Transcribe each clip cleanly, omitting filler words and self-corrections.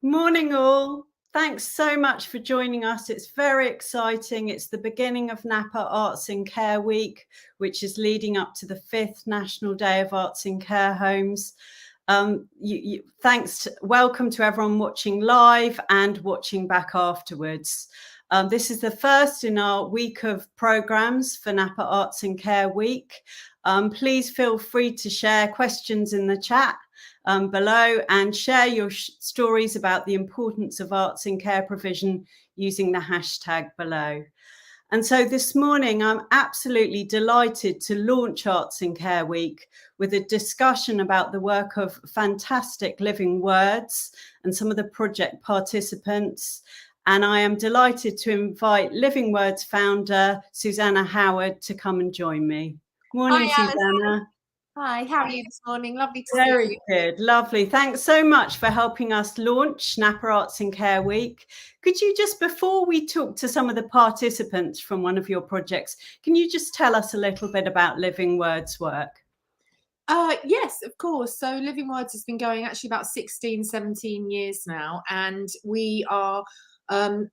Morning, all. Thanks so much for joining us. It's very exciting. It's the beginning of Napa Arts in Care Week, which is leading up to the 5th National Day of Arts in Care Homes. Welcome to everyone watching live and watching back afterwards. This is the first in our week of programmes for Napa Arts in Care Week. Please feel free to share questions in the chat below and share your stories about the importance of arts in care provision using the hashtag below. And so this morning, I'm absolutely delighted to launch Arts in Care Week with a discussion about the work of fantastic Living Words and some of the project participants. And I am delighted to invite Living Words founder Susanna Howard to come and join me. Morning, Hi, Susanna. Hi, how are you this morning? Lovely to see you. Very good, lovely. Thanks so much for helping us launch Napa Arts in Care Week. Could you just, before we talk to some of the participants from one of your projects, can you just tell us a little bit about Living Words work? Yes, of course. So Living Words has been going actually about 16, 17 years now, and we are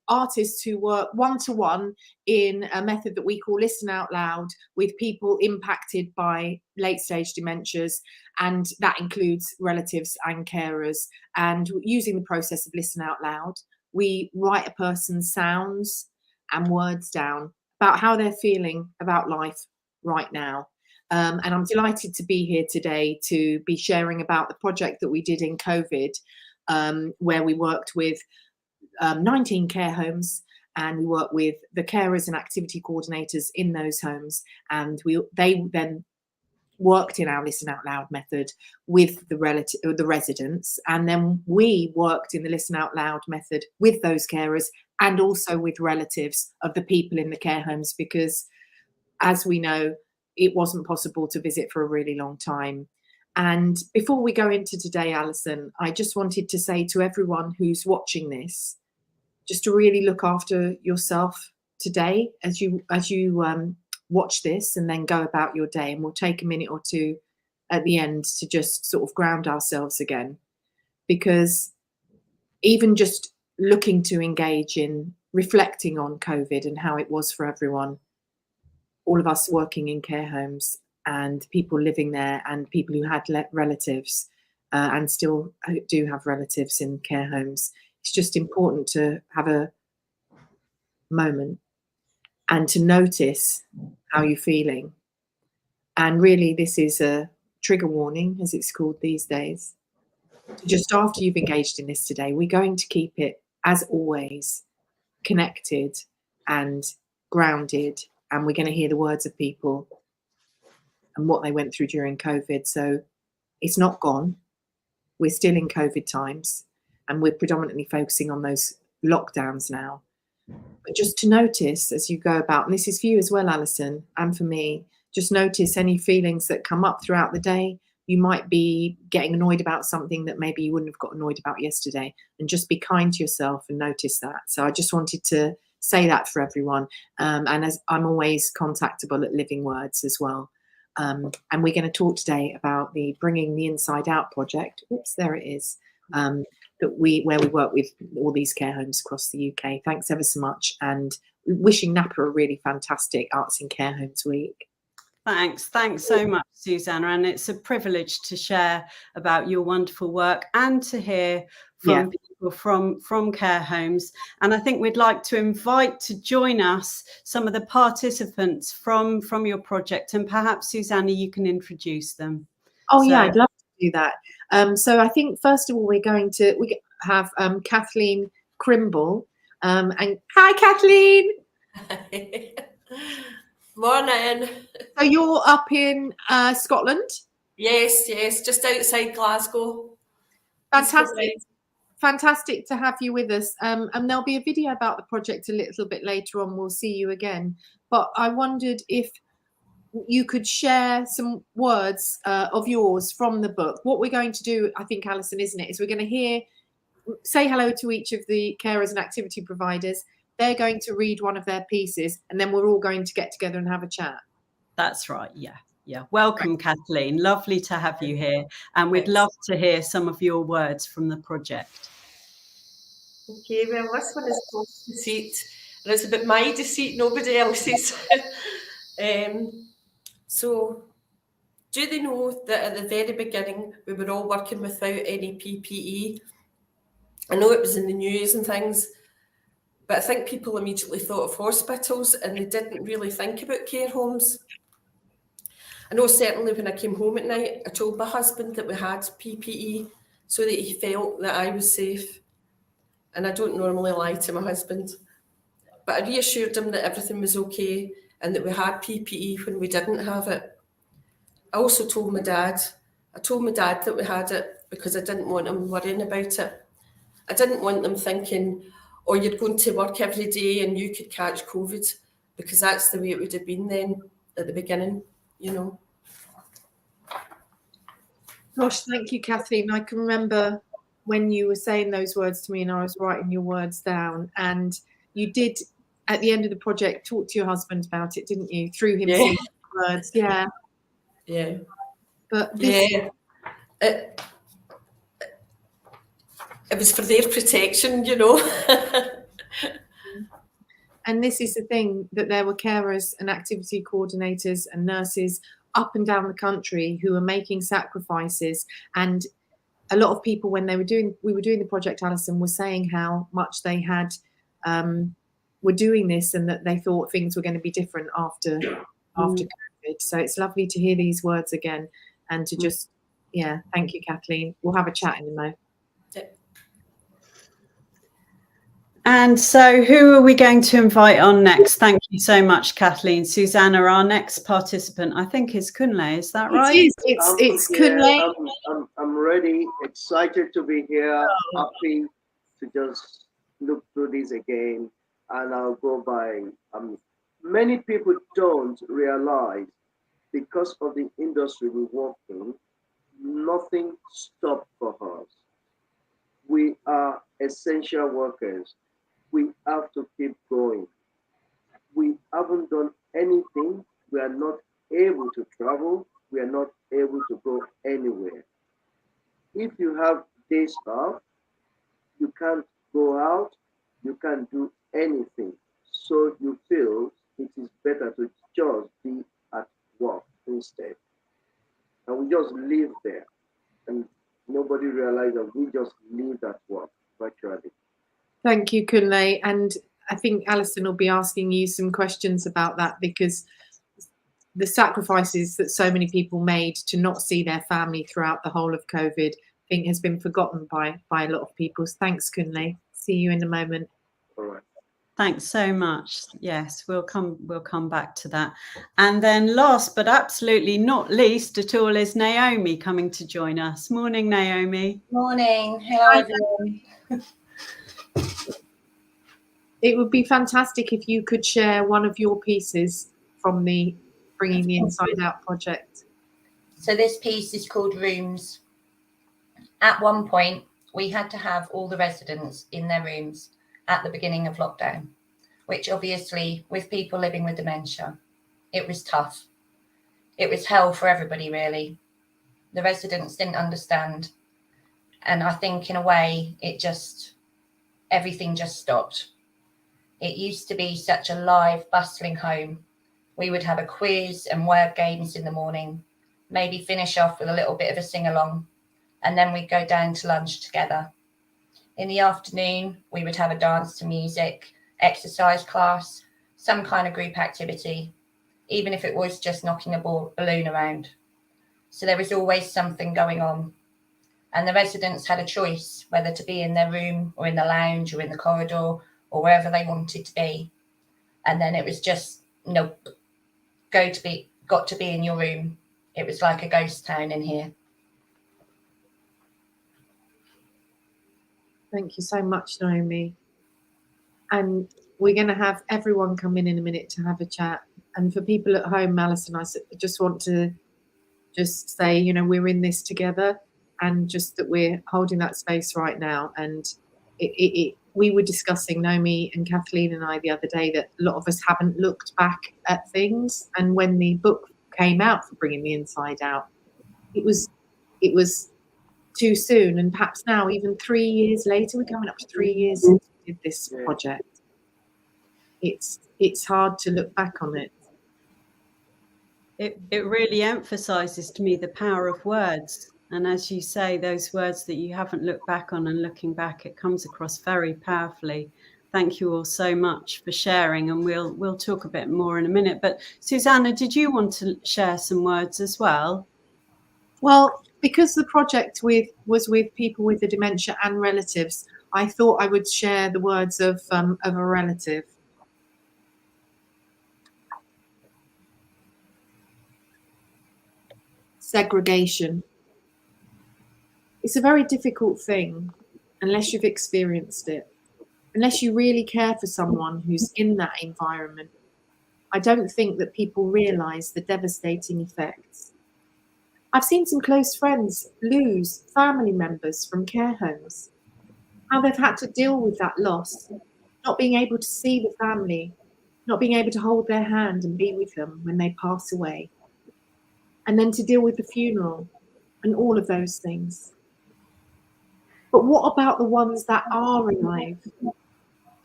artists who work one-to-one in a method that we call Listen Out Loud with people impacted by late-stage dementias, and that includes relatives and carers. And using the process of Listen Out Loud, we write a person's sounds and words down about how they're feeling about life right now. And I'm delighted to be here today to be sharing about the project that we did in COVID, where we worked with 19 care homes, and we worked with the carers and activity coordinators in those homes, and they then worked in our Listen Out Loud method with the residents, and then we worked in the Listen Out Loud method with those carers and also with relatives of the people in the care homes, because as we know, it wasn't possible to visit for a really long time. And before we go into today, Alison, I just wanted to say to everyone who's watching this, just to really look after yourself today as you watch this, and then go about your day. And we'll take a minute or two at the end to just sort of ground ourselves again, because even just looking to engage in reflecting on COVID and how it was for everyone, all of us working in care homes and people living there and people who had relatives and still do have relatives in care homes. It's just important to have a moment and to notice how you're feeling. And really, this is a trigger warning, as it's called these days. Just after you've engaged in this today, we're going to keep it, as always, connected and grounded, and we're going to hear the words of people and what they went through during COVID. So it's not gone. We're still in COVID times, and we're predominantly focusing on those lockdowns now. But just to notice as you go about, and this is for you as well, Alison, and for me, just notice any feelings that come up throughout the day. You might be getting annoyed about something that maybe you wouldn't have got annoyed about yesterday, and just be kind to yourself and notice that. So I just wanted to say that for everyone. And as I'm always contactable at Living Words as well. And we're going to talk today about the Bringing the Inside Out project. Oops, there it is. Where we work with all these care homes across the UK. Thanks ever so much, and wishing Napa a really fantastic Arts in Care Homes Week. Thanks so much, Susanna, and it's a privilege to share about your wonderful work and to hear from people from care homes. And I think we'd like to invite to join us some of the participants from your project, and perhaps Susanna, you can introduce them. Yeah, I'd love to do that. So I think first of all we have Kathleen Crimble, and hi Kathleen. Morning. So you're up in Scotland? Yes, just outside Glasgow. Fantastic to have you with us. And there'll be a video about the project a little bit later on. We'll see you again. But I wondered if you could share some words of yours from the book. What we're going to do, I think, Alison, isn't it, is we're going to say hello to each of the carers and activity providers. They're going to read one of their pieces, and then we're all going to get together and have a chat. That's right. Yeah. Welcome, Kathleen. Lovely to have you here. And we'd love to hear some of your words from the project. Okay, well, this one is called Deceit, and it's about my deceit, nobody else's. So, do they know that at the very beginning we were all working without any PPE? I know it was in the news and things, but I think people immediately thought of hospitals and they didn't really think about care homes. I know certainly when I came home at night, I told my husband that we had PPE so that he felt that I was safe. And I don't normally lie to my husband, but I reassured him that everything was okay and that we had PPE when we didn't have it. I also told my dad. I told my dad that we had it because I didn't want him worrying about it. I didn't want them thinking, oh, you're going to work every day and you could catch COVID, because that's the way it would have been then at the beginning, you know. Gosh, thank you, Kathleen. I can remember when you were saying those words to me and I was writing your words down, and you did, at the end of the project, talk to your husband about it, didn't you? Through him seeing the words. Yeah. Yeah. But this, yeah. It was for their protection, you know. And this is the thing, that there were carers and activity coordinators and nurses up and down the country who were making sacrifices. And a lot of people, when we were doing the project, Alison, were saying how much they had were doing this and that they thought things were going to be different after COVID. So it's lovely to hear these words again and to just, thank you, Kathleen. We'll have a chat in a moment. And so who are we going to invite on next? Thank you so much, Kathleen. Susanna, our next participant, I think, is Kunle. Is that right? It is. It's Kunle. I'm ready, excited to be here, happy to just look through this again. And I'll go by, many people don't realize, because of the industry we work in, nothing stopped for us. We are essential workers. We have to keep going. We haven't done anything. We are not able to travel. We are not able to go anywhere. If you have days off, you can't go out, you can't do anything. So you feel it is better to just be at work instead. And we just live there. And nobody realized that we just live at work virtually. Thank you, Kunle. And I think Alison will be asking you some questions about that, because the sacrifices that so many people made to not see their family throughout the whole of COVID, I think has been forgotten by a lot of people. Thanks, Kunle. See you in a moment. All right. Thanks so much. Yes, we'll come back to that. And then last but absolutely not least at all is Naomi coming to join us. Morning, Naomi. Morning. Hello, everyone. It would be fantastic if you could share one of your pieces from the Bringing the Inside Out project. So this piece is called Rooms. At one point, we had to have all the residents in their rooms at the beginning of lockdown, which obviously, with people living with dementia, it was tough. It was hell for everybody, really. The residents didn't understand. And I think in a way, everything just stopped. It used to be such a live, bustling home. We would have a quiz and word games in the morning, maybe finish off with a little bit of a sing-along, and then we'd go down to lunch together. In the afternoon, we would have a dance to music, exercise class, some kind of group activity, even if it was just knocking a balloon around. So there was always something going on. And the residents had a choice whether to be in their room or in the lounge or in the corridor or wherever they wanted to be. And then it was just, nope, got to be in your room. It was like a ghost town in here. Thank you so much, Naomi. And we're going to have everyone come in a minute to have a chat. And for people at home, Alison, I just want to just say, we're in this together, and just that we're holding that space right now. And we were discussing, Naomi and Kathleen and I, the other day, that a lot of us haven't looked back at things. And when the book came out for Bringing the Inside Out, it was too soon. And perhaps now, even 3 years later, we're coming up to 3 years since we did this project. It's hard to look back on it. It really emphasizes to me the power of words. And as you say, those words that you haven't looked back on, and looking back, it comes across very powerfully. Thank you all so much for sharing, and we'll talk a bit more in a minute. But Susanna, did you want to share some words as well? Well, because the project was with people with the dementia and relatives, I thought I would share the words of a relative. Segregation. It's a very difficult thing unless you've experienced it, unless you really care for someone who's in that environment. I don't think that people realise the devastating effects. I've seen some close friends lose family members from care homes, how they've had to deal with that loss, not being able to see the family, not being able to hold their hand and be with them when they pass away, and then to deal with the funeral and all of those things. But what about the ones that are alive,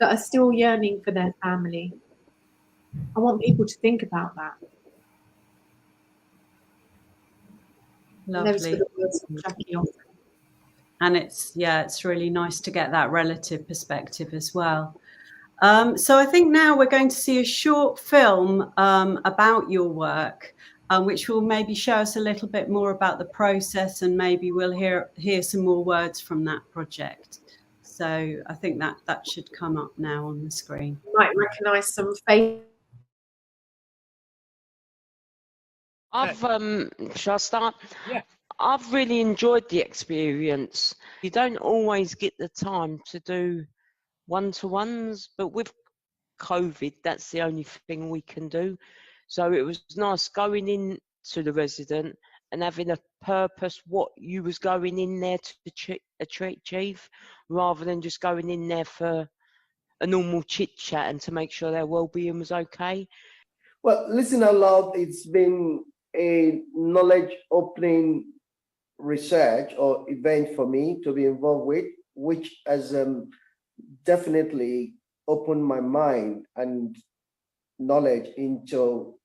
that are still yearning for their family? I want people to think about that. Lovely. Those were the words of Jackie offered. And it's really nice to get that relative perspective as well. So I think now we're going to see a short film about your work, which will maybe show us a little bit more about the process, and maybe we'll hear some more words from that project. So I think that should come up now on the screen. You might recognise some faces. Shall I start? Yeah. I've really enjoyed the experience. You don't always get the time to do one-to-ones, but with COVID, that's the only thing we can do. So it was nice going in to the resident and having a purpose, what you was going in there to achieve, rather than just going in there for a normal chit-chat and to make sure their well-being was okay. Well, Listen Out Loud, it's been a knowledge opening research or event for me to be involved with, which has definitely opened my mind and knowledge into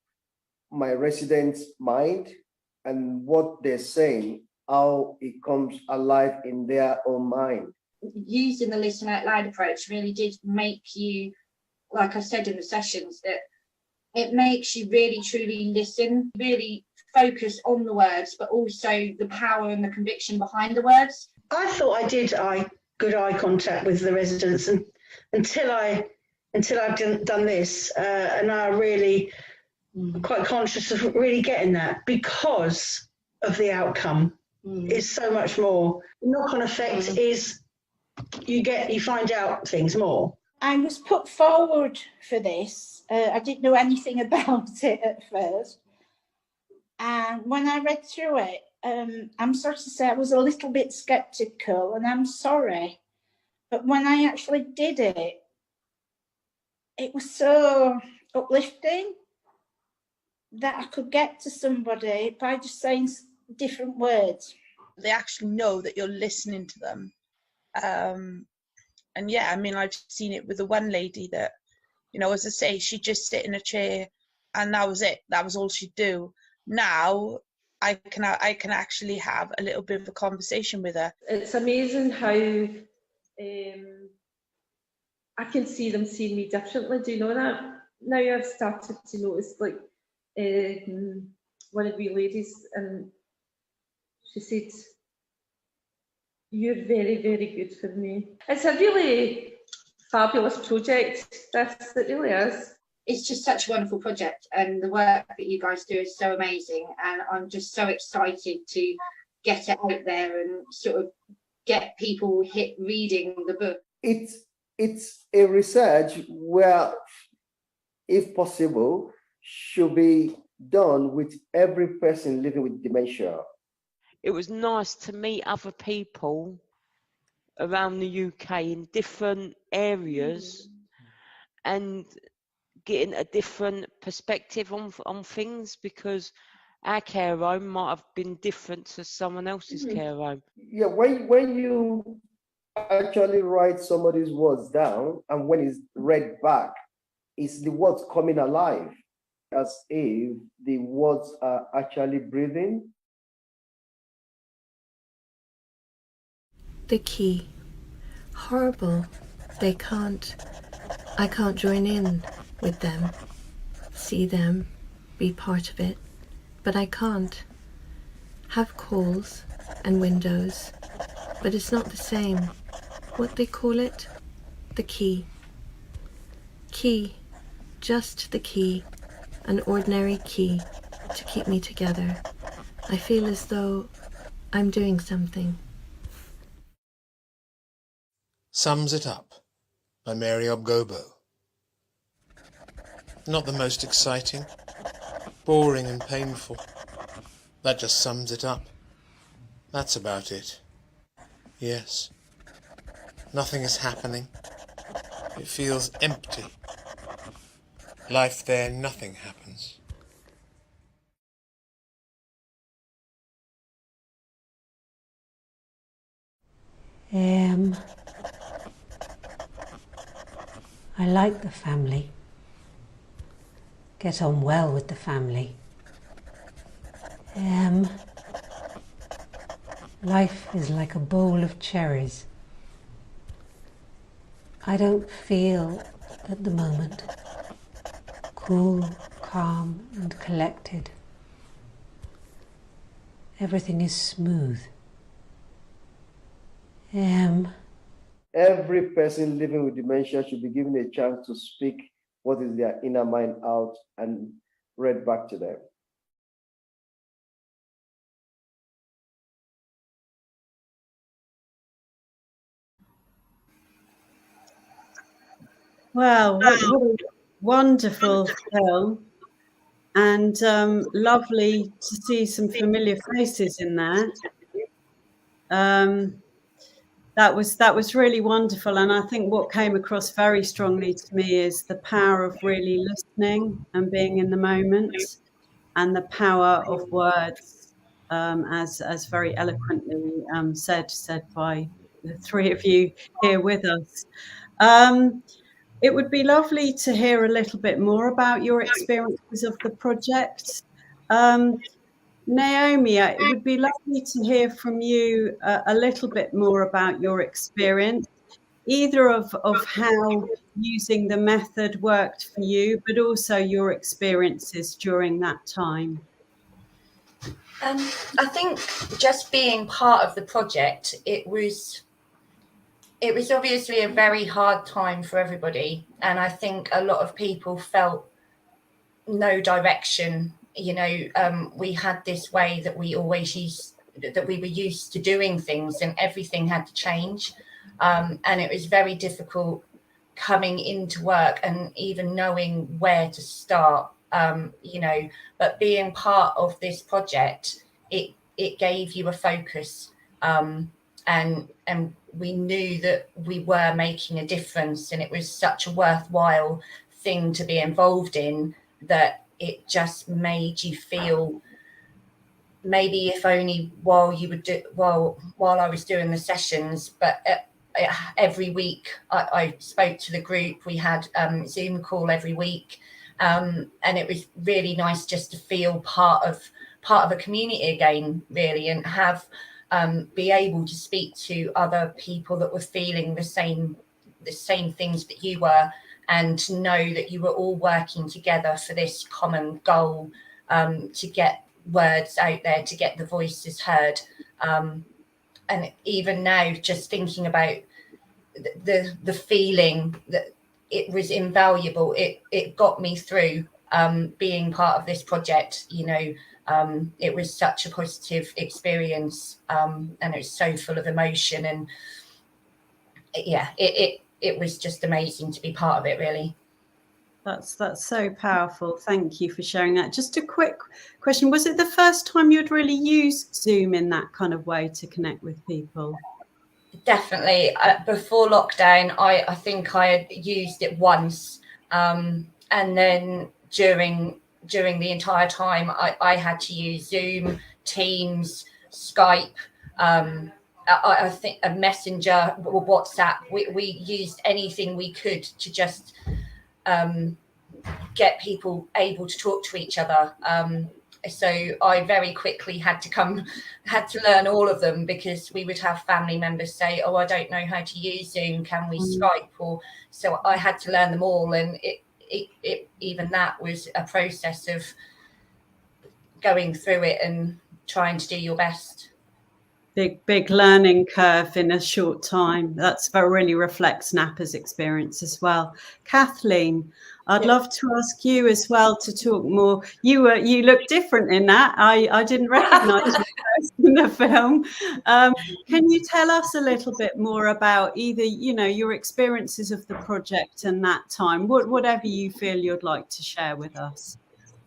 my residents' mind and what they're saying, how it comes alive in their own mind. Using the Listen Out Loud approach really did make you, like I said in the sessions, that it makes you really truly listen, really focus on the words, but also the power and the conviction behind the words. I thought I did good eye contact with the residents, and until I've done this, and I really quite conscious of really getting that, because of the outcome is so much more. The knock-on effect is you find out things more. I was put forward for this. I didn't know anything about it at first. And when I read through it, I'm sorry to say I was a little bit sceptical, and I'm sorry. But when I actually did it, it was so uplifting that I could get to somebody by just saying different words. They actually know that you're listening to them. And yeah, I mean, I've seen it with the one lady that, you know, as I say, she'd just sit in a chair and that was it. That was all she'd do. Now I can actually have a little bit of a conversation with her. It's amazing how I can see them seeing me differently. Do you know that? Now I've started to notice, like, one of the ladies, and she said, "You're very, very good for me." It's a really fabulous project. It really is. It's just such a wonderful project, and the work that you guys do is so amazing, and I'm just so excited to get it out there and sort of get people reading the book. It's a research where, if possible, should be done with every person living with dementia. It was nice to meet other people around the UK in different areas and getting a different perspective on things, because our care home might have been different to someone else's care home. Yeah, when you actually write somebody's words down and when it's read back, it's the words coming alive as if the words are actually breathing. The key. Horrible. I can't join in with them, see them, be part of it, but I can't. Have calls and windows, but it's not the same. What they call it? The key. Key. Just the key. An ordinary key to keep me together. I feel as though I'm doing something. Sums It Up by Mary Obgobo. Not the most exciting, boring and painful. That just sums it up. That's about it. Yes. Nothing is happening. It feels empty. Life there, nothing happens. I like the family. Get on well with the family. Life is like a bowl of cherries. I don't feel, at the moment, cool, calm and collected. Everything is smooth. Every person living with dementia should be given a chance to speak what is their inner mind out and read back to them. Wow, what a wonderful film, and lovely to see some familiar faces in there. That was really wonderful, and I think what came across very strongly to me is the power of really listening and being in the moment, and the power of words, as very eloquently said by the three of you here with us. It would be lovely to hear a little bit more about your experiences of the project. Naomi, it would be lovely to hear from you a little bit more about your experience, either of how using the method worked for you, but also your experiences during that time. I think just being part of the project, it was obviously a very hard time for everybody, and I think a lot of people felt no direction. You know, we had this way that we were used to doing things, and everything had to change, and it was very difficult coming into work and even knowing where to start. You know, but being part of this project, it gave you a focus, and we knew that we were making a difference, and it was such a worthwhile thing to be involved in that it just made you feel, maybe if only while I was doing the sessions, but every week I spoke to the group. We had Zoom call every week, and it was really nice just to feel part of a community again, really, and have be able to speak to other people that were feeling the same things that you were, and to know that you were all working together for this common goal, to get words out there, to get the voices heard. And even now, just thinking about the feeling that it was invaluable, it got me through being part of this project. You know, it was such a positive experience, and it was so full of emotion, and yeah, it was just amazing to be part of it, really. That's so powerful. Thank you for sharing that. Just a quick question. Was it the first time you'd really used Zoom in that kind of way to connect with people? Definitely. Before lockdown, I think I had used it once, and then during during the entire time, I had to use Zoom, Teams, Skype, I think a Messenger, WhatsApp. We used anything we could to just get people able to talk to each other. So I very quickly had to learn all of them, because we would have family members say, "Oh, I don't know how to use Zoom. Can we Skype?" Or so I had to learn them all, and it even that was a process of going through it and trying to do your best. Big learning curve in a short time. That's really reflects Napa's experience as well. Kathleen, I'd love to ask you as well to talk more. You look different in that. I didn't recognise you first in the film. Can you tell us a little bit more about either your experiences of the project and that time, whatever you feel you'd like to share with us?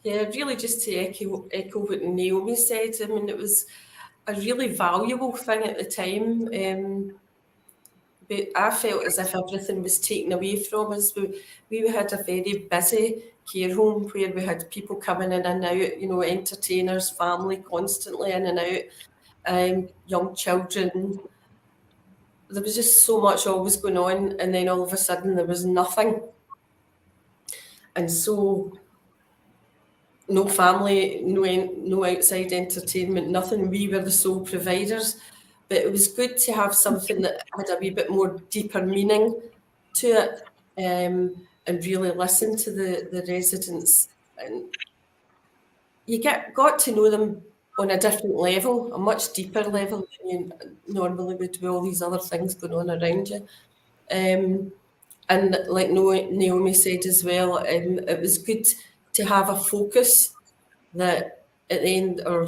Yeah, really just to echo what Naomi said. I mean, it was a really valuable thing at the time. But I felt as if everything was taken away from us. We had a very busy care home where we had people coming in and out, entertainers, family constantly in and out, young children. There was just so much always going on, and then all of a sudden there was nothing. And so no family, no outside entertainment, nothing. We were the sole providers. But it was good to have something that had a wee bit more deeper meaning to it, and really listen to the residents. And you got to know them on a different level, a much deeper level than you normally would with all these other things going on around you. And like Naomi said as well, it was good to have a focus that at the end, or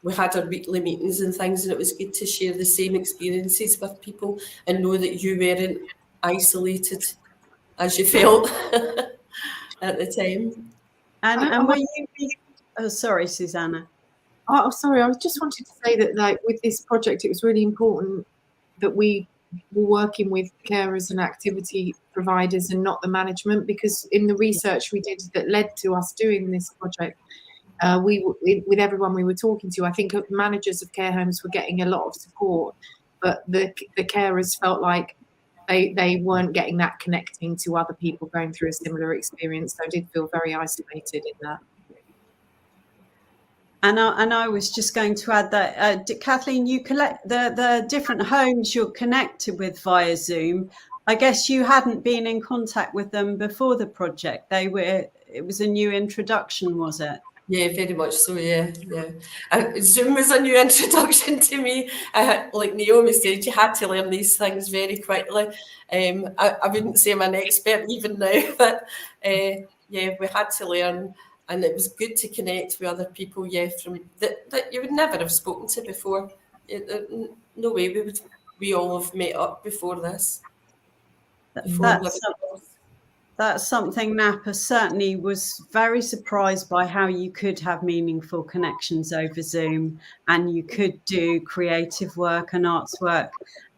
we had our weekly meetings and things, and it was good to share the same experiences with people and know that you weren't isolated as you felt at the time. And were you? Oh, sorry, Susanna. Oh, sorry. I just wanted to say that, like, with this project, it was really important that we were working with carers and activity providers and not the management, because in the research we did that led to us doing this project, with everyone we were talking to, I think managers of care homes were getting a lot of support, but the carers felt like they weren't getting that connecting to other people going through a similar experience. So I did feel very isolated in that. And I was just going to add that, Kathleen, you collect the different homes you're connected with via Zoom. I guess you hadn't been in contact with them before the project. It was a new introduction, was it? Yeah, very much so. Yeah. Zoom was a new introduction to me. Like Naomi said, you had to learn these things very quickly. I wouldn't say I'm an expert even now, but we had to learn, and it was good to connect with other people. From that you would never have spoken to before. No way we all have met up before this. That's something Napa certainly was very surprised by, how you could have meaningful connections over Zoom, and you could do creative work and arts work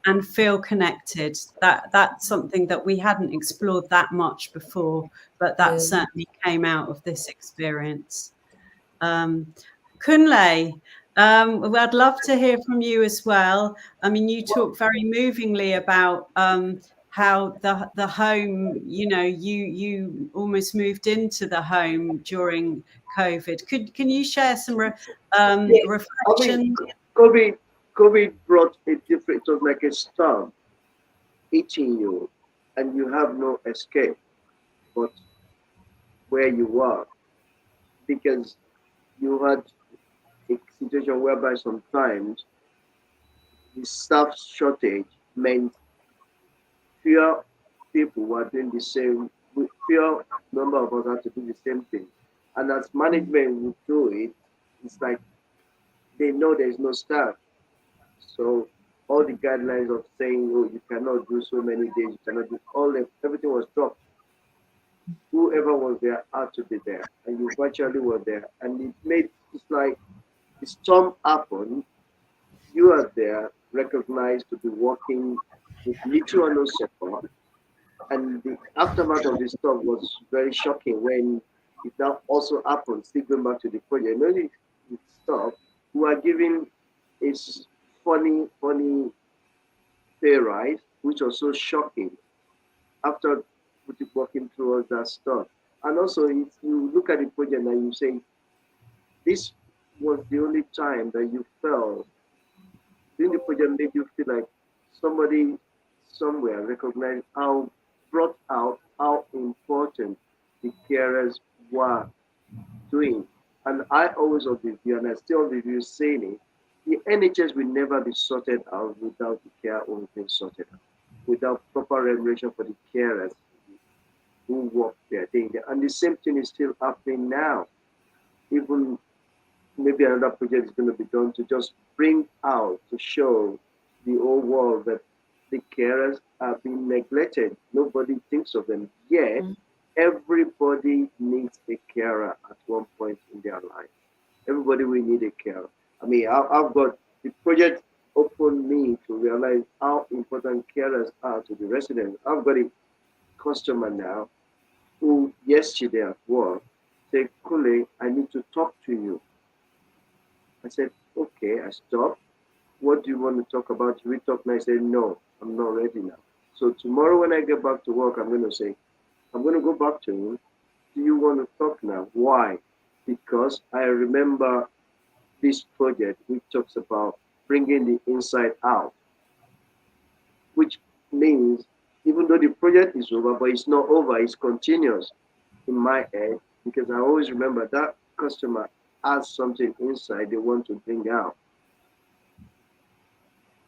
and feel connected. That's something that we hadn't explored that much before, but that certainly came out of this experience. Kunle, I'd love to hear from you as well. I mean, you talk very movingly about how the home, you almost moved into the home during COVID. Can you share some reflections? I mean, COVID brought a different, it was like a storm eating you, and you have no escape but where you are, because you had a situation whereby sometimes the staff shortage meant fewer people were doing the same, fewer number of us had to do the same thing. And as management would do it, it's like they know there's no staff. So all the guidelines of saying, oh, you cannot do so many days, you cannot do everything was dropped. Whoever was there had to be there, and you virtually were there. And it's like the storm happened, you are there, recognized to be working with little or no support. And the aftermath of the storm was very shocking when if that also happens, still going back to the project, stuff, we are giving a funny pay rise, which was so shocking after working through all that stuff. And also, if you look at the project and you say, this was the only time that you felt, doing the project made you feel like somebody somewhere recognized brought out how important the carers were doing. And I always of the view, and I still of the view saying it, the NHS will never be sorted out without the care homes being sorted out, without proper remuneration for the carers who work there. And the same thing is still happening now. Even maybe another project is going to be done to just bring out, to show the whole world that the carers are being neglected. Nobody thinks of them. Yet, everybody needs a carer at one point in their life. Everybody will need a carer. I mean, I've got the project opened me to realize how important carers are to the residents. I've got a customer now who yesterday at work said, Kule, I need to talk to you. I said, okay, I stopped. What do you want to talk about? Should we talk now? I said, no, I'm not ready now. So tomorrow when I get back to work, I'm going to say, I'm going to go back to him. Do you want to talk now? Why? Because I remember this project which talks about bringing the inside out, which means even though the project is over, but it's not over, it's continuous in my head, because I always remember that customer has something inside they want to bring out.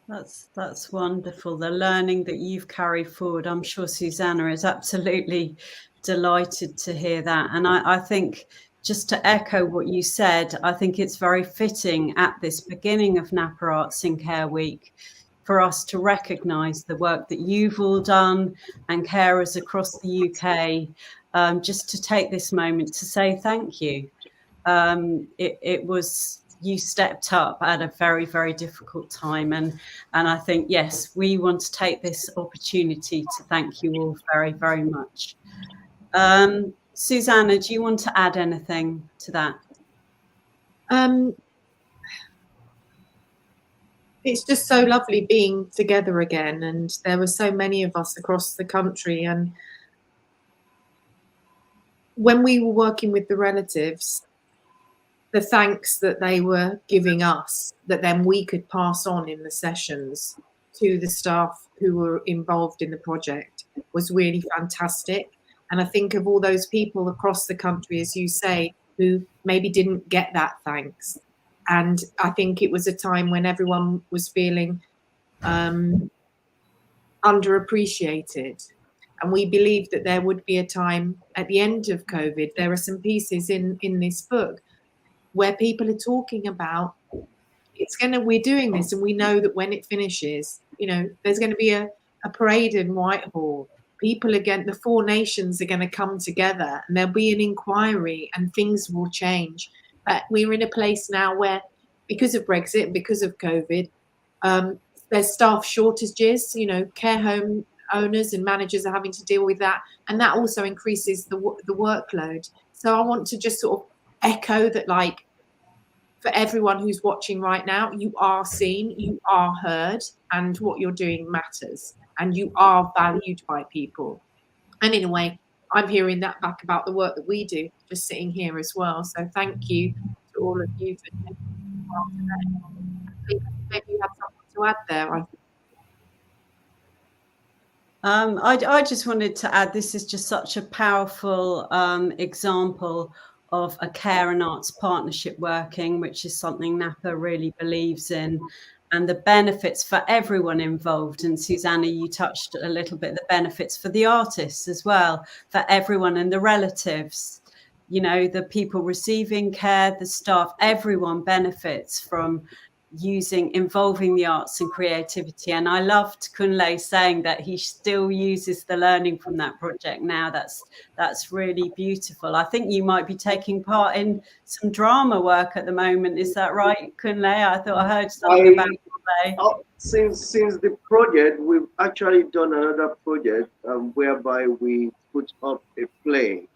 That's wonderful. The learning that you've carried forward. I'm sure Susanna is absolutely delighted to hear that. And I think, just to echo what you said, I think it's very fitting at this beginning of Napa Arts in Care Week for us to recognise the work that you've all done and carers across the UK, just to take this moment to say thank you. It was, you stepped up at a very, very difficult time. And I think, yes, we want to take this opportunity to thank you all very, very much. Susanna, do you want to add anything to that? It's just so lovely being together again, and there were so many of us across the country. And when we were working with the relatives, the thanks that they were giving us, that then we could pass on in the sessions to the staff who were involved in the project, was really fantastic. And I think of all those people across the country, as you say, who maybe didn't get that thanks. And I think it was a time when everyone was feeling underappreciated. And we believed that there would be a time at the end of COVID. There are some pieces in this book where people are talking about, we're doing this, and we know that when it finishes, there's going to be a parade in Whitehall. People again, the four nations are going to come together, and there'll be an inquiry, and things will change. But we're in a place now where, because of Brexit and because of COVID, there's staff shortages. Care home owners and managers are having to deal with that, and that also increases the workload. So I want to just sort of echo that, like, for everyone who's watching right now, you are seen, you are heard, and what you're doing matters, and you are valued by people. And in a way, I'm hearing that back about the work that we do, just sitting here as well. So thank you to all of you for taking part today. Maybe you have something to add there. I just wanted to add, this is just such a powerful example of a care and arts partnership working, which is something Napa really believes in, and the benefits for everyone involved. And Susanna, you touched a little bit, the benefits for the artists as well, for everyone and the relatives, the people receiving care, the staff, everyone benefits from involving the arts and creativity. And I loved Kunle saying that he still uses the learning from that project now. That's really beautiful. I think you might be taking part in some drama work at the moment. Is that right, Kunle? I thought I heard something about Kunle. Since the project, we've actually done another project whereby we put up a play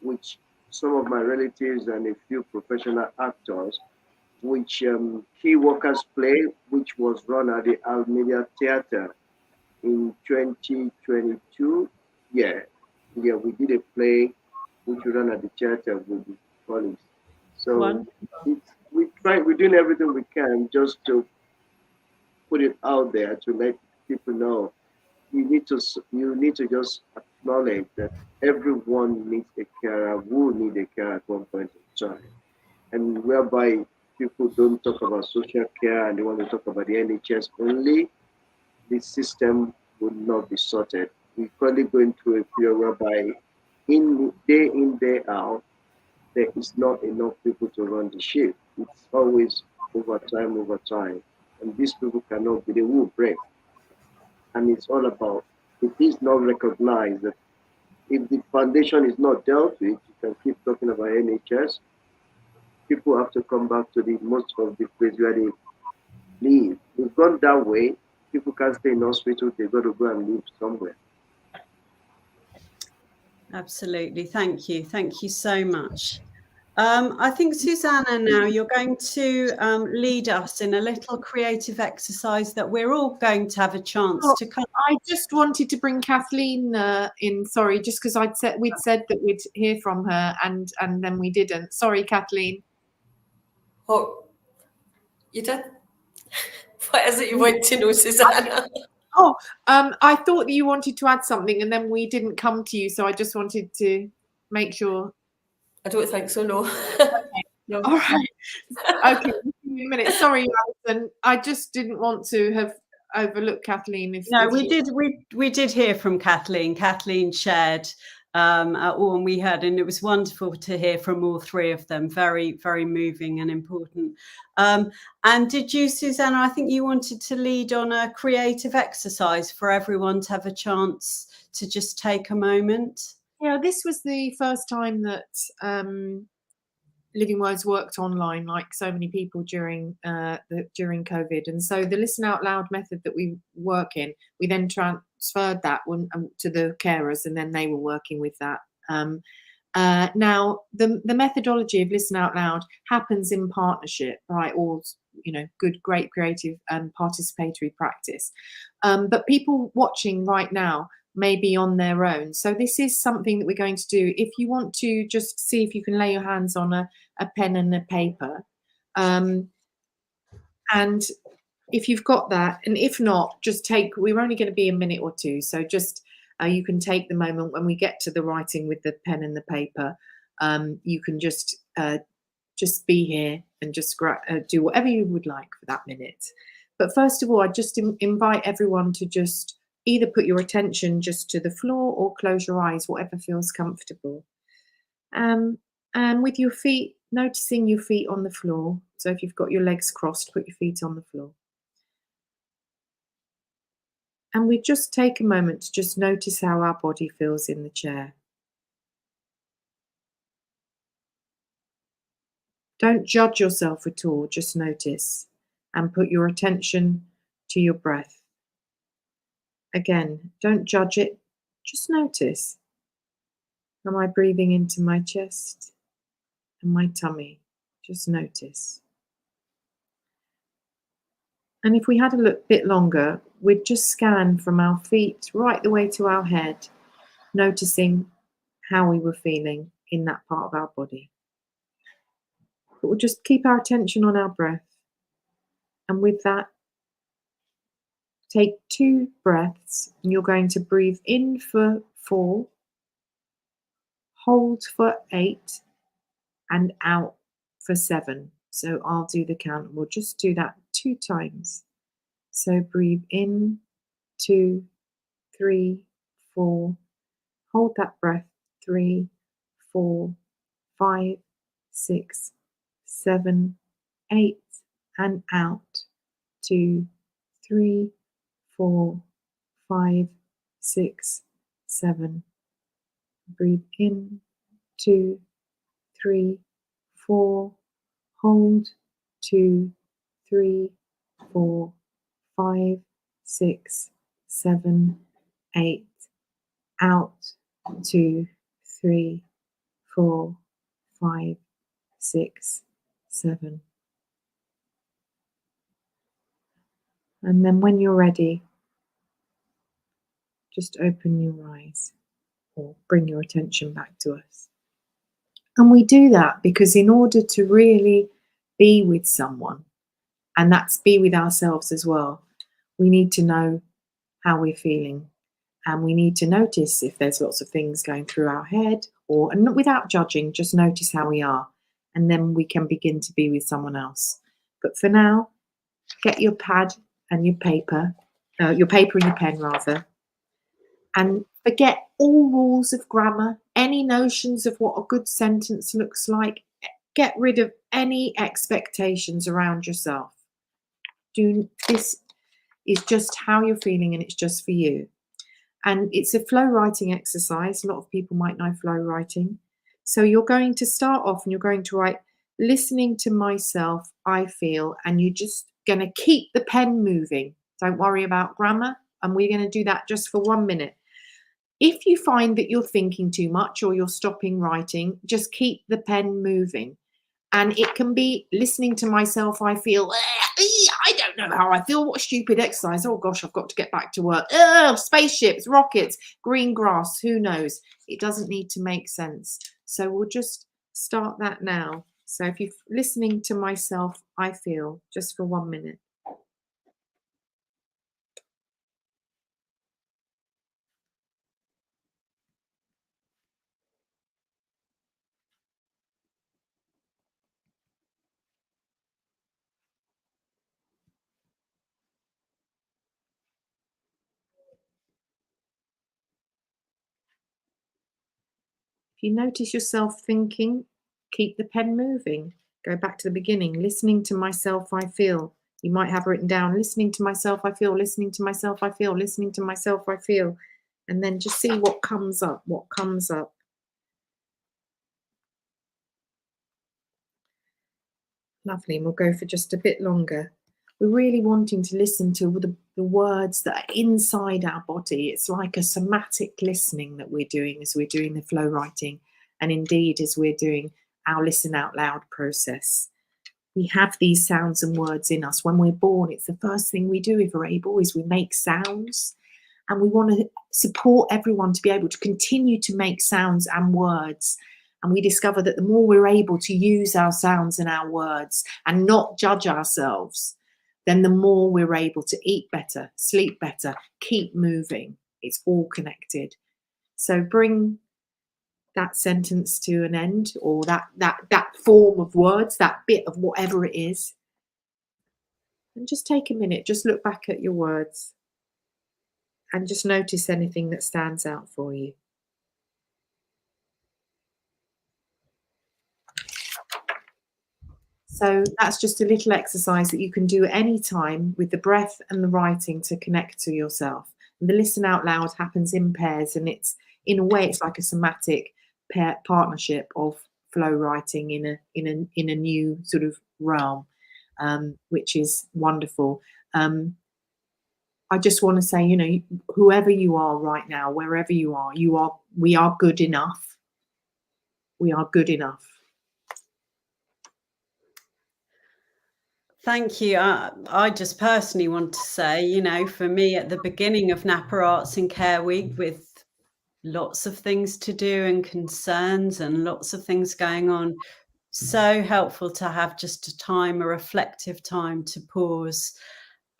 which some of my relatives and a few professional actors, which Key Workers Play, which was run at the Almeida Theatre in 2022. Yeah, we did a play which we ran at the theatre with the colleagues. So we're doing everything we can just to put it out there to let people know. You need to just acknowledge that everyone needs a carer, will need a carer at one point in time, and whereby people don't talk about social care and they want to talk about the NHS only, the system will not be sorted. We're currently going through a period whereby in, day out, there is not enough people to run the ship. It's always over time. And these people cannot be, they will break. And it's all about, it is not recognized that if the foundation is not dealt with, you can keep talking about NHS. People have to come back to the most of the place where they live. We've gone that way. People can't stay in hospital, they've got to go and live somewhere. Absolutely. Thank you. Thank you so much. I think, Susanna, now you're going to lead us in a little creative exercise that we're all going to have a chance to come. I just wanted to bring Kathleen in, sorry, just because we'd said that we'd hear from her and then we didn't. Sorry, Kathleen. Oh, you did? What is it you want to know, Susanna? I thought that you wanted to add something and then we didn't come to you, so I just wanted to make sure. I don't think so, no. Okay. No. All right. Okay, give me a minute. Sorry, Alison. I just didn't want to have overlooked Kathleen. We did hear from Kathleen. Kathleen shared all, and we heard, and it was wonderful to hear from all three of them. Very, very moving and important. And did you, Susanna, I think you wanted to lead on a creative exercise for everyone to have a chance to just take a moment? Yeah, this was the first time that Living Words worked online, like so many people during COVID. And so the Listen Out Loud method that we work in, we then transferred that to the carers, and then they were working with that. Now, the methodology of Listen Out Loud happens in partnership by all, great creative and participatory practice. But people watching right now may be on their own. So this is something that we're going to do. If you want to just see if you can lay your hands on a pen and a paper. And if you've got that, and if not, we're only going to be a minute or two. So just, you can take the moment when we get to the writing with the pen and the paper. You can just be here and just do whatever you would like for that minute. But first of all, I just invite everyone to just either put your attention just to the floor or close your eyes, whatever feels comfortable. And with your feet, noticing your feet on the floor. So if you've got your legs crossed, put your feet on the floor. And we just take a moment to just notice how our body feels in the chair. Don't judge yourself at all, just notice and put your attention to your breath. Again, don't judge it, just notice. Am I breathing into my chest and my tummy? Just notice. And if we had a bit longer, we'd just scan from our feet right the way to our head, noticing how we were feeling in that part of our body. But we'll just keep our attention on our breath. And with that, take 2 breaths, and you're going to breathe in for 4, hold for 8, and out for 7. So I'll do the count. We'll just do that 2 times. So breathe in, 2, 3, 4. Hold that breath, 3, 4, 5, 6, 7, 8, and out, 2, 3, 4, 5, 6, 7. Breathe in, 2, 3, 4. Hold, 2, 3, 4, 5, 6, 7, 8. Out, 2, 3, 4, 5, 6, 7. And then when you're ready, just open your eyes or bring your attention back to us. And we do that because in order to really be with someone, and that's be with ourselves as well, we need to know how we're feeling. And we need to notice if there's lots of things going through our head, and without judging, just notice how we are. And then we can begin to be with someone else. But for now, get your pad and your paper and your pen rather, and forget all rules of grammar, any notions of what a good sentence looks like. Get rid of any expectations around yourself. This is just how you're feeling and it's just for you. And it's a flow writing exercise. A lot of people might know flow writing. So you're going to start off and you're going to write, listening to myself, I feel, and you're just going to keep the pen moving. Don't worry about grammar. And we're going to do that just for 1 minute. If you find that you're thinking too much or you're stopping writing, just keep the pen moving. And it can be listening to myself, I feel, I don't know how I feel. What a stupid exercise. Oh gosh, I've got to get back to work. Spaceships, rockets, green grass, who knows? It doesn't need to make sense. So we'll just start that now. So if you're listening to myself, I feel, just for 1 minute. If you notice yourself thinking, keep the pen moving. Go back to the beginning. Listening to myself, I feel. You might have written down, listening to myself, I feel, listening to myself, I feel, listening to myself, I feel. And then just see what comes up, Lovely, and we'll go for just a bit longer. We're really wanting to listen to the words that are inside our body. It's like a somatic listening that we're doing as we're doing the flow writing, and indeed as we're doing our listen out loud process. We have these sounds and words in us. When we're born, it's the first thing we do if we're able, is we make sounds. And we want to support everyone to be able to continue to make sounds and words. And we discover that the more we're able to use our sounds and our words and not judge ourselves, then the more we're able to eat better, sleep better, keep moving. It's all connected. So bring that sentence to an end, or that form of words, that bit of whatever it is. And just take a minute, just look back at your words and just notice anything that stands out for you. So that's just a little exercise that you can do at any time with the breath and the writing to connect to yourself. And the listen out loud happens in pairs, and it's, in a way, it's like a somatic partnership of flow writing in a new sort of realm, which is wonderful. I just want to say, you know, whoever you are right now, wherever you are, we are good enough. We are good enough. Thank you. I just personally want to say, you know, for me at the beginning of Napa Arts and Care Week, with lots of things to do and concerns and lots of things going on, so helpful to have just a reflective time to pause,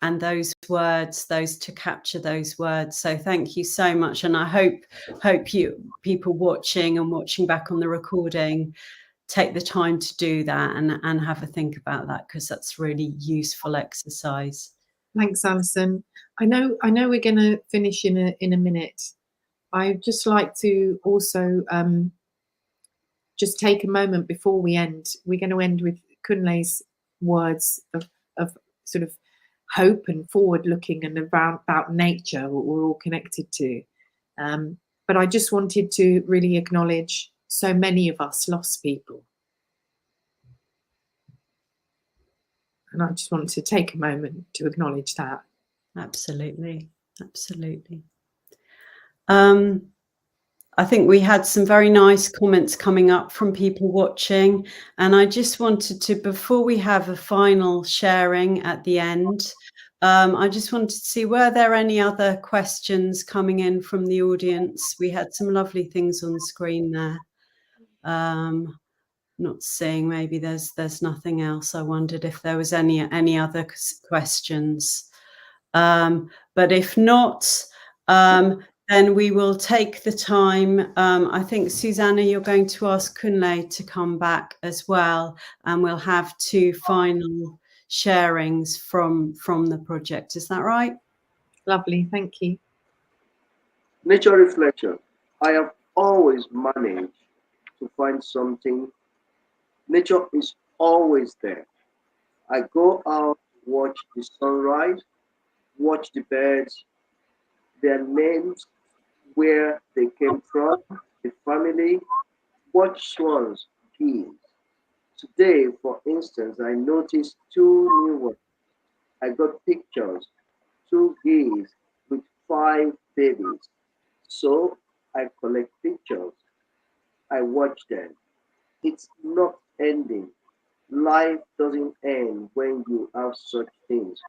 and those words, to capture those words. So thank you so much. And I hope you people watching back on the recording take the time to do that and have a think about that, because that's really useful exercise. Thanks, Alison. I know we're going to finish in a minute. I'd just like to also just take a moment before we end. We're going to end with Kunle's words of sort of hope and forward looking and about nature, what we're all connected to. But I just wanted to really acknowledge so many of us lost people. And I just want to take a moment to acknowledge that. Absolutely. Absolutely. I think we had some very nice comments coming up from people watching, and I just wanted to, before we have a final sharing at the end, I just wanted to see, were there any other questions coming in from the audience? We had some lovely things on screen there. Not seeing, maybe there's nothing else. I wondered if there was any other questions. But if not, then we will take the time. I think, Susanna, you're going to ask Kunle to come back as well, and we'll have 2 final sharings from the project. Is that right? Lovely, thank you. Nature reflection. I have always managed to find something. Nature is always there. I go out, watch the sunrise, watch the birds, their names, where they came from, the family, watch swans, geese. Today, for instance, I noticed 2 new ones. I got pictures, 2 geese with 5 babies. So I collect pictures. I watch them. It's not ending. Life doesn't end when you have such things.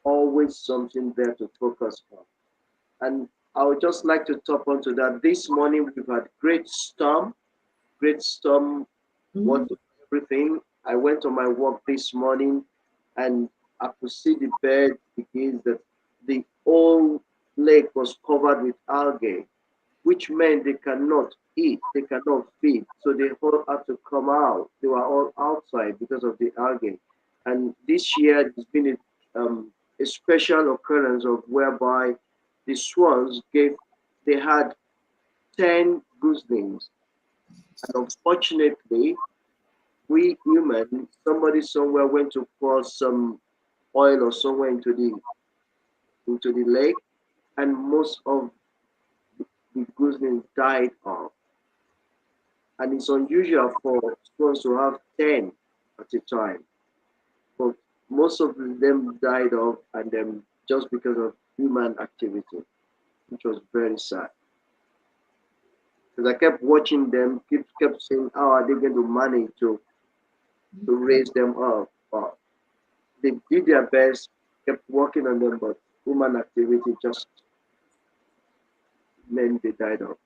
Always something there to focus on. And I would just like to top onto that. This morning we've had great storm, water, everything. I went on my walk this morning and I could see the birds because the whole lake was covered with algae, which meant they cannot eat, they cannot feed. So they all had to come out. They were all outside because of the algae. And this year there's been a special occurrence of whereby the swans they had 10 goslings. And unfortunately, we humans, somebody somewhere went to pour some oil or somewhere into the lake, and most of the goslings died off. And it's unusual for swans to have 10 at a time. But most of them died off, and then just because of human activity, which was very sad. Because I kept watching them, kept saying, how are they going to manage to raise them up? But they did their best, kept working on them, but human activity just meant they died off.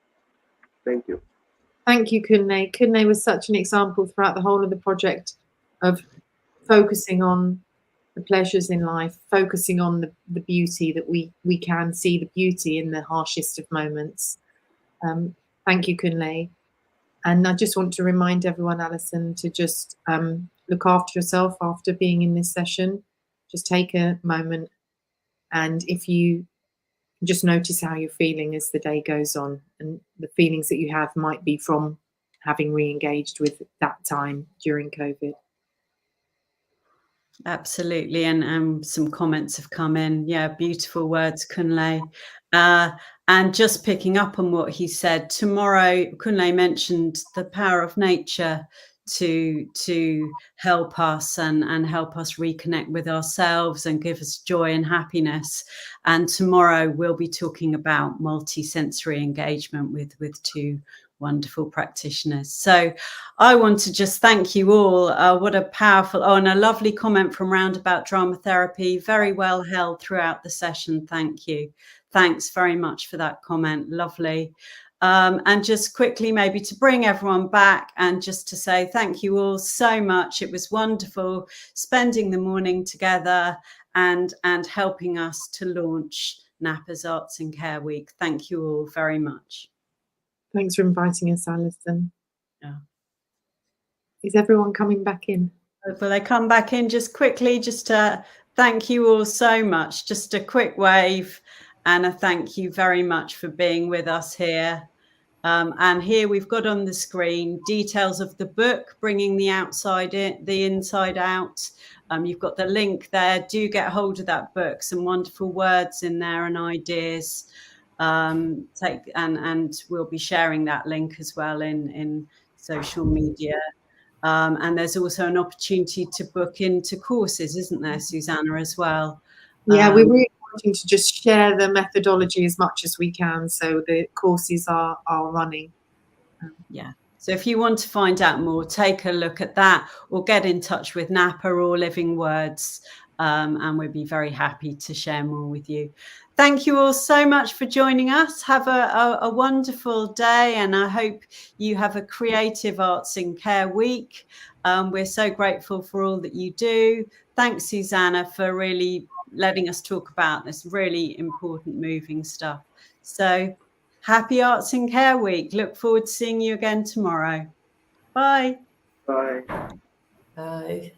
Thank you. Thank you, Kunle. Kunle was such an example throughout the whole of the project of focusing on the pleasures in life, focusing on the beauty, that we can see the beauty in the harshest of moments. Thank you, Kunle. And I just want to remind everyone, Alison, to just look after yourself after being in this session. Just take a moment, and if you just notice how you're feeling as the day goes on, and the feelings that you have might be from having re-engaged with that time during COVID. Absolutely, and some comments have come in. Yeah, beautiful words, Kunle. And just picking up on what he said, tomorrow, Kunle mentioned the power of nature to help us and help us reconnect with ourselves and give us joy and happiness. And tomorrow we'll be talking about multi-sensory engagement with 2 wonderful practitioners. So I want to just thank you all. What a powerful, and a lovely comment from Roundabout Drama Therapy. Very well held throughout the session. Thank you. Thanks very much for that comment. Lovely. And just quickly, maybe to bring everyone back and just to say thank you all so much. It was wonderful spending the morning together and helping us to launch Napa's Arts and Care Week. Thank you all very much. Thanks for inviting us, Alison. Yeah. Is everyone coming back in? Will they come back in just quickly? Just to thank you all so much. Just a quick wave and a thank you very much for being with us here. And here we've got on the screen details of the book, Bringing the Outside In, the Inside Out. You've got the link there. Do get hold of that book. Some wonderful words in there and ideas. And we'll be sharing that link as well in social media. And there's also an opportunity to book into courses, isn't there, Susanna, as well? Yeah, we really wanting to just share the methodology as much as we can, so the courses are running. Yeah. So if you want to find out more, take a look at that, or get in touch with Napa or Living Words, and we'd be very happy to share more with you. Thank you all so much for joining us. Have a wonderful day, and I hope you have a creative Arts in Care week. We're so grateful for all that you do. Thanks, Susanna, for really letting us talk about this really important, moving stuff. So happy Arts in Care week. Look forward to seeing you again tomorrow. Bye. Bye. Bye.